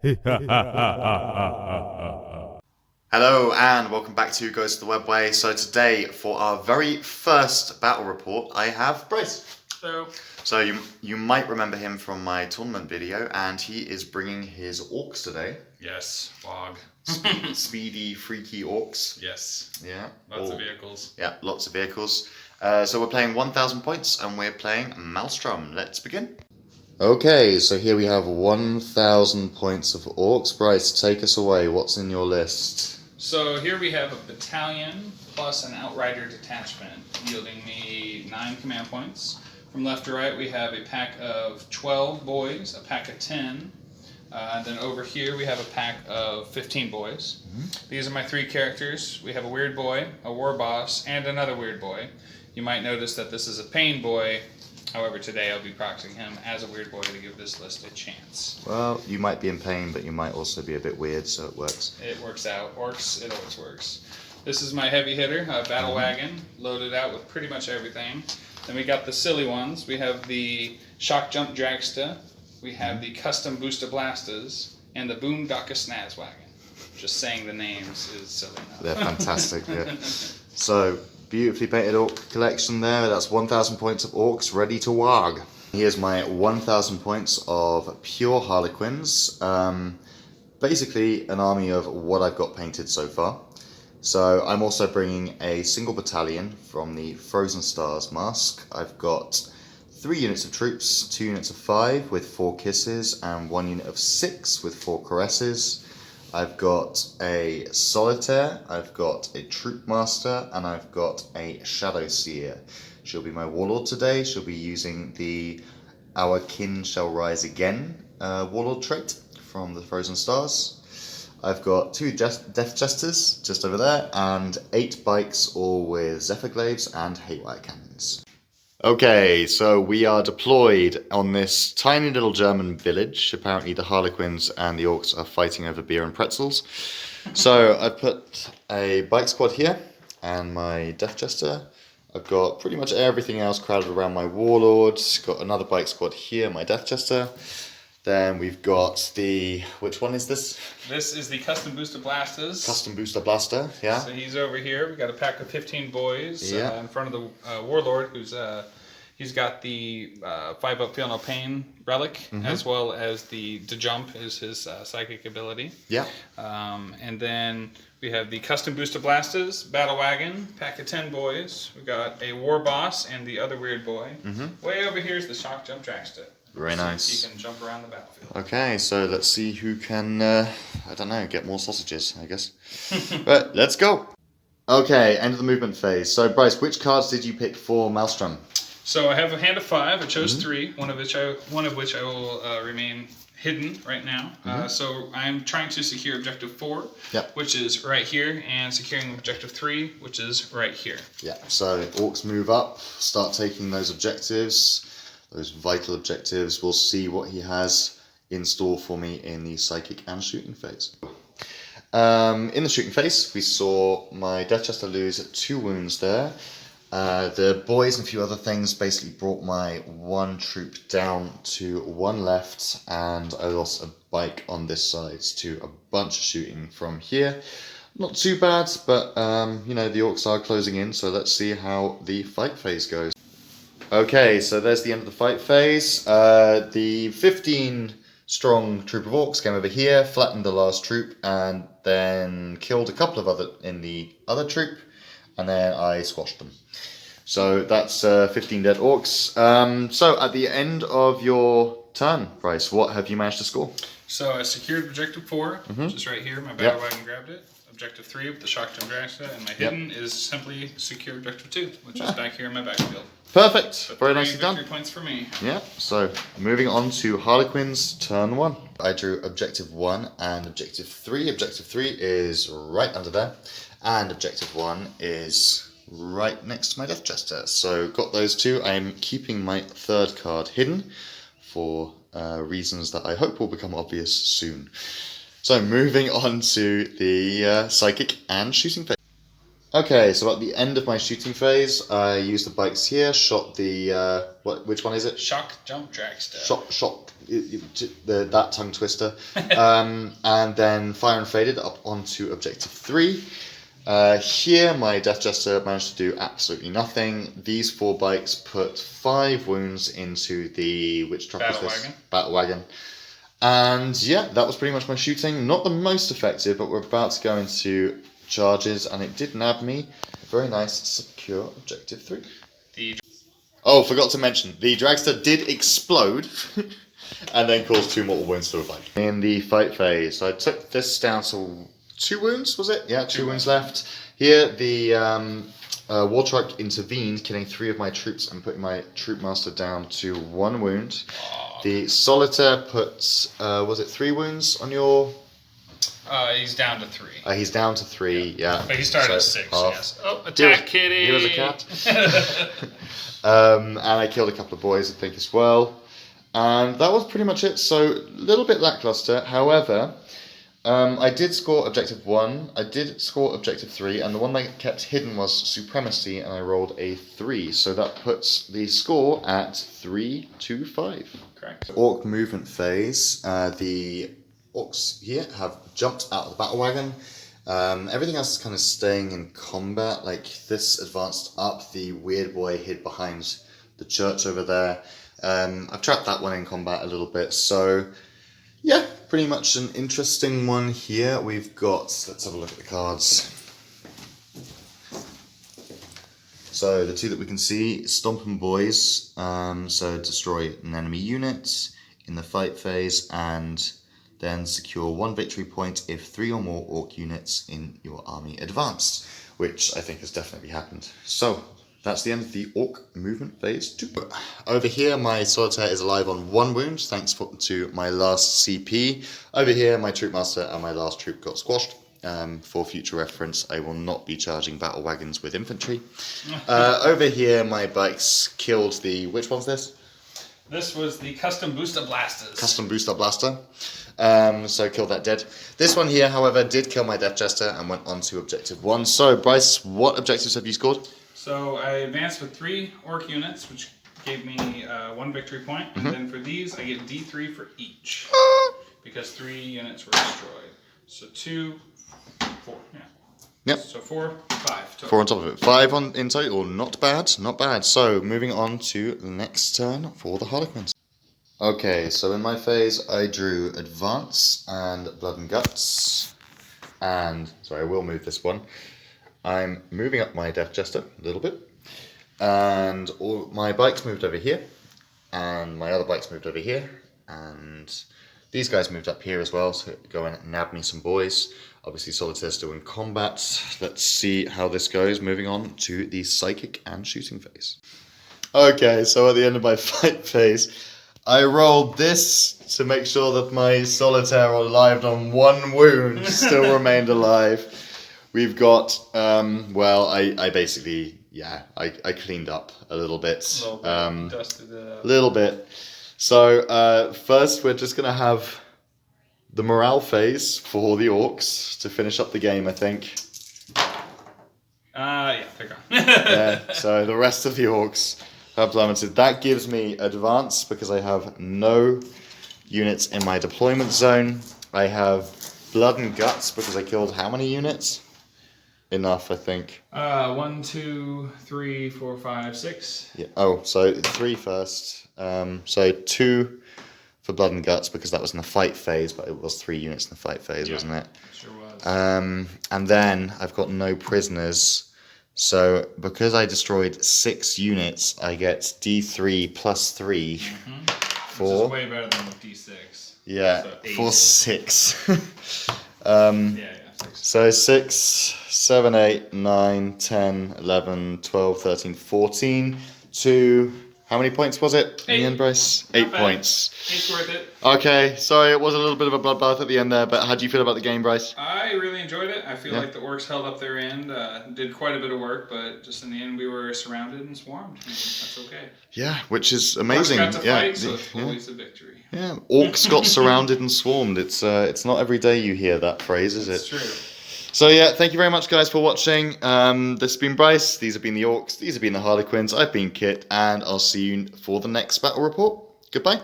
Hello and welcome back to Goes to the Webway. So today, for our very first battle report, I have Bryce. Hello. So you might remember him from my tournament video, and he is bringing his Orks today. Yes, log. Speedy, freaky Orks. Yes. Yeah. Lots of vehicles. Yeah, lots of vehicles. So we're playing 1,000 points, and we're playing Maelstrom. Let's begin. Okay, so here we have 1,000 points of Orks. Bryce, take us away. What's in your list? So here we have a battalion plus an outrider detachment, yielding me 9 command points. From left to right, we have a pack of 12 boys, a pack of 10. Then over here, we have a pack of 15 boys. Mm-hmm. These are my 3 characters. We have a weird boy, a war boss, and another weird boy. You might notice that this is a pain boy. However, today I'll be proxying him as a weird boy to give this list a chance. Well, you might be in pain, but you might also be a bit weird, so it works. It works out. Orks, it always works. This is my heavy hitter, battle wagon, loaded out with pretty much everything. Then we got the silly ones. We have the shock jump dragsta, we have the custom booster blastas, and the boondocka snaz wagon. Just saying the names is silly enough. They're fantastic, yeah. So, beautifully painted Ork collection there. That's 1,000 points of Orks ready to wag. Here's my 1,000 points of pure Harlequins. Basically an army of what I've got painted so far. So I'm also bringing a single battalion from the Frozen Stars mask. I've got 3 units of troops, 2 units of 5 with 4 kisses, and 1 unit of 6 with 4 caresses. I've got a Solitaire, I've got a Troop Master, and I've got a Shadow Seer. She'll be my Warlord today. She'll be using the Our Kin Shall Rise Again Warlord trait from the Frozen Stars. I've got 2 Death Jesters just over there, and 8 bikes, all with Zephyr Glaives and Haywire Cannons. Okay, so we are deployed on this tiny little German village. Apparently the Harlequins and the Orks are fighting over beer and pretzels. So I've put a bike squad here and my Death Jester. I've got pretty much everything else crowded around my Warlord. Got another bike squad here, my Death Jester. Then we've got the... which one is this? This is the Custom Booster Blastas. Custom Booster Blaster, yeah. So he's over here. We've got a pack of 15 boys Yeah. in front of the Warlord, who's he's got the 5-up Feel No Pain relic, as well as the Jump is his psychic ability. Yeah. And then we have the Custom Booster Blastas, Battle Wagon, pack of 10 boys. We got a War Boss and the other weird boy. Way over here is the Shock Jump Dragsta. Very nice. He can jump around the battlefield. Okay, so let's see who can, I don't know, get more sausages, I guess. But let's go. Okay, end of the movement phase. So, Bryce, which cards did you pick for Maelstrom? So I have a hand of 5. I chose 3, one of which I will remain hidden right now. So I'm trying to secure objective 4, which is right here, and securing objective 3, which is right here. Yeah, so Orks move up, start taking those objectives. Those vital objectives. We'll see what he has in store for me in the psychic and shooting phase. In the shooting phase, we saw my Death Jester lose 2 wounds there. The boys and a few other things basically brought my 1 troop down to 1 left, and I lost a bike on this side to a bunch of shooting from here. Not too bad, but you know, the Orks are closing in, so let's see how the fight phase goes. Okay, so there's the end of the fight phase. The 15 strong troop of Orks came over here, flattened the last troop, and then killed a couple of other in the other troop, and then I squashed them. So that's 15 dead Orks. So at the end of your turn, Bryce, what have you managed to score? So I secured objective 4, which is right here. My battle wagon grabbed it. Objective 3 with the Shock Jump Dragsta, and my hidden is simply secure objective 2, which is back here in my backfield. Perfect. So very nicely done. 3 points for me. Yeah, so moving on to Harlequins turn 1. I drew objective 1 and objective 3. Objective 3 is right under there, and objective 1 is right next to my Death Jester. So got those 2. I'm keeping my 3rd card hidden for reasons that I hope will become obvious soon. So moving on to the psychic and shooting phase. Okay, so at the end of my shooting phase, I used the bikes here, shot the, which one is it? Shock jump dragster. That tongue twister. And then fire and faded up onto objective 3. Here, my Death Jester managed to do absolutely nothing. These 4 bikes put 5 wounds into the, which truck was this? Battle Wagon. And yeah, that was pretty much my shooting. Not the most effective, but we're about to go into charges, and it did nab me. Very nice, secure objective 3. Oh, forgot to mention, the dragster did explode and then caused 2 mortal wounds to a bike. In the fight phase, I took this down to 2 wounds, was it? Yeah, 2 wounds left. Here, the war truck intervened, killing 3 of my troops and putting my troop master down to 1 wound. The solitaire puts, was it 3 wounds on your... He's down to 3. He's down to 3, yeah. But he started at 6, yes. Oh, attack kitty! He was a cat. And I killed a couple of boys, I think, as well. And that was pretty much it. So, a little bit lackluster. However, I did score objective 1. I did score objective 3. And the one that kept hidden was supremacy. And I rolled a 3. So that puts the score at 3-5. Correct. Orc movement phase. The Orcs here have jumped out of the battle wagon. Everything else is kind of staying in combat. Like this advanced up. The weird boy hid behind the church over there. I've trapped that one in combat a little bit. So yeah, pretty much an interesting one here. We've got, let's have a look at the cards. So the 2 that we can see, Stompin' Boys. So destroy an enemy unit in the fight phase, and then secure 1 victory point if 3 or more Orc units in your army advance, which I think has definitely happened. So that's the end of the Orc movement phase 2. Over here, my solitaire is alive on 1 wound, thanks to my last CP. Over here, my troop master and my last troop got squashed. For future reference, I will not be charging battle wagons with infantry. Over here, my bikes killed the... Which one's this? This was the Custom Booster Blasters. Custom Booster Blaster. So killed that dead. This one here, however, did kill my Death Jester and went on to objective 1. So, Bryce, what objectives have you scored? So I advanced with 3 Orc units, which gave me 1 victory point. And then for these, I get D3 for each. Because 3 units were destroyed. So 2, 4, yeah. Yep. So 4, 5 total. 4 on top of it. 5 in total. Not bad, not bad. So, moving on to the next turn for the Harlequins. Okay, so in my phase, I drew Advance and Blood and Guts. And, sorry, I will move this one. I'm moving up my Death Jester a little bit. And all my bikes moved over here. And my other bikes moved over here. And these guys moved up here as well, so go and nab me some boys. Obviously, Solitaire's still in combat. Let's see how this goes. Moving on to the Psychic and Shooting phase. Okay, so at the end of my fight phase, I rolled this to make sure that my Solitaire, alive on 1 wound, still remained alive. We've got, well, I basically, yeah, I cleaned up a little bit. Dusted it up. Little bit. So, first we're just going to have the morale phase for the Orcs to finish up the game, I think. Yeah, pick on. Yeah, so the rest of the Orcs have plummeted. That gives me advance because I have no units in my deployment zone. I have Blood and Guts because I killed how many units? Enough, I think. 1, 2, 3, 4, 5, 6. Yeah. Oh, so 3 first. So 2 for Blood and Guts because that was in the fight phase, but it was 3 units in the fight phase, wasn't it? Sure was. And then I've got no prisoners. So because I destroyed 6 units, I get D3 plus 3 for... Which is way better than with D6. Yeah, So 8. for 6. Yeah. 6. So 6, 7, 8, 9, 10, 11, 12, 13, 14 to... How many points was it in the end, Bryce? 8 points. 8's worth it. Okay, sorry, it was a little bit of a bloodbath at the end there, but how do you feel about the game, Bryce? I really enjoyed it. I feel like the Orcs held up their end, did quite a bit of work, but just in the end we were surrounded and swarmed. That's okay. Yeah, which is amazing. Orcs got to fight, so it's always a victory. Yeah, Orcs got surrounded and swarmed. It's not every day you hear that phrase, is it? It's true. So yeah, thank you very much, guys, for watching. This has been Bryce. These have been the Orks. These have been the Harlequins. I've been Kit, and I'll see you for the next battle report. Goodbye.